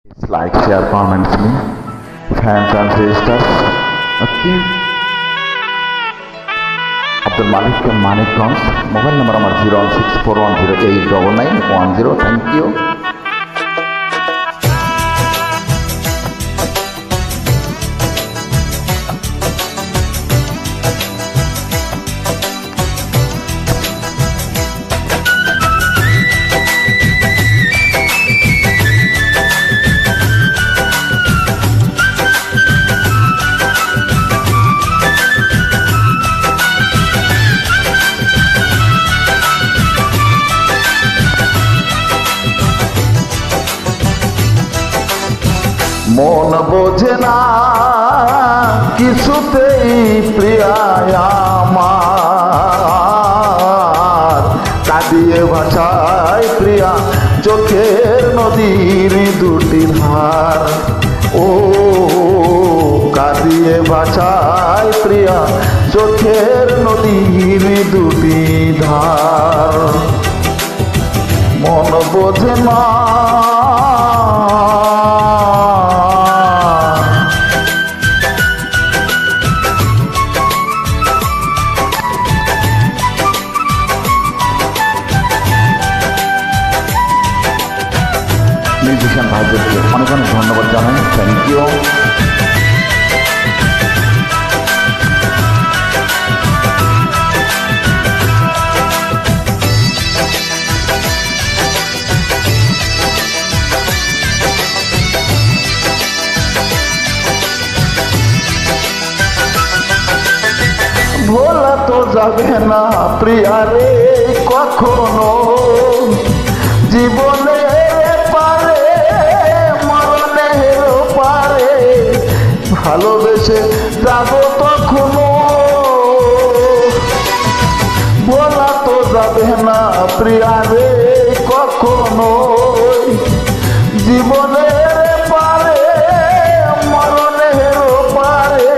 Like, share, comments me, fans and sisters. Okay. Abdul Malik Manikganj, mobile number আমার 01641089910. Thank you. মন বোঝে না কিছুতেই প্রিয়ায় আমার, কাঁদিয়ে ভাষায় প্রিয়া চোখের নদীর দুটি ধার। ও কাঁদিয়ে ভাষায় প্রিয়া চোখের নদীর দুটি ধার। মন বোঝে না মিউজিশিয়ান ভাইদেরকে অনেক অনেক ধন্যবাদ জানাই। Thank you. ভোলা তো যাবে না প্রিয়া রে কখনো, জীবনে ভালোবেসে যাব তখনো। বলা তো যাবে না প্রিয়া রে কখনো, জীবনের পারে মরণের পারে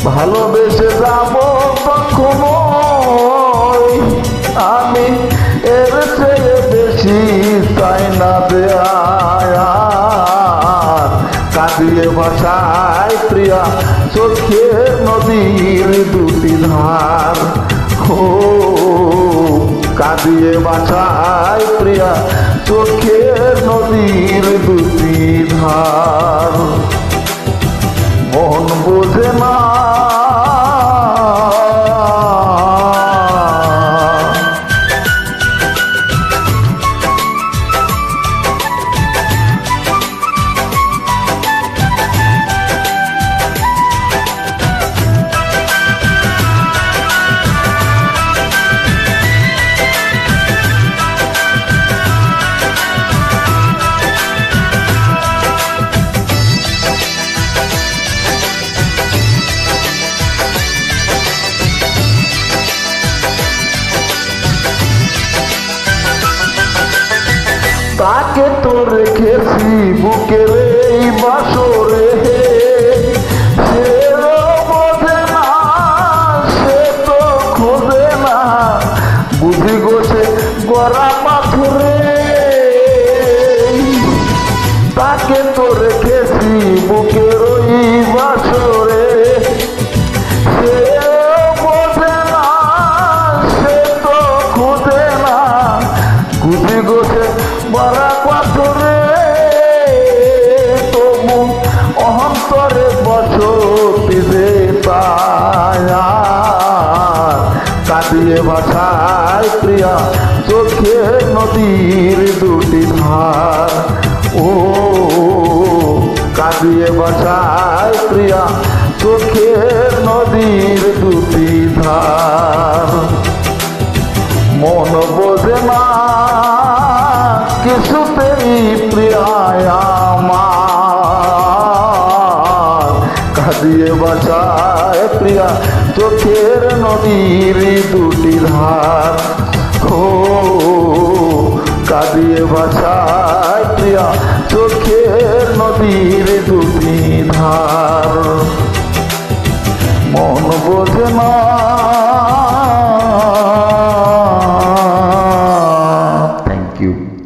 ভালোবেসে যাব তখনো। আমি এর চেয়ে বেশি চাই না দেয়া, কাঁদিয়ে ভাষায় প্রিয়া চোখের নদীর দুটি ধার। ও কাঁদিয়ে ভাষায় প্রিয়া চোখের নদীর দুটি ধার। মন বোঝে না তাকে তো রেখেছি বুকের এই বাসরে, সে বোঝে না সে তো খোঁজে না বুঝি গোছে গড়া পাথরে। তাকে তো রেখেছি বুকের ওই বাসরে, সে বোঝে না সে তো খোঁজে না বুঝি গোছে বড়া পাথরে। তবু অহন্তরে বসতি যে কাঁদিয়ে ভাষায় প্রিয়া চোখের নদীর দুটি ধার। ও কাঁদিয়ে ভাষায় প্রিয়া চোখের নদীর দুটি ধার। মন বোঝে না কিছুতেই প্রিয়ায় আমার, কাঁদিয়ে বাঁচায় প্রিয়া চোখের নদীর দুটি ধার। ও কাঁদিয়ে বাঁচায় প্রিয়া চোখের নদীর দুটি ধার। মন বোঝে না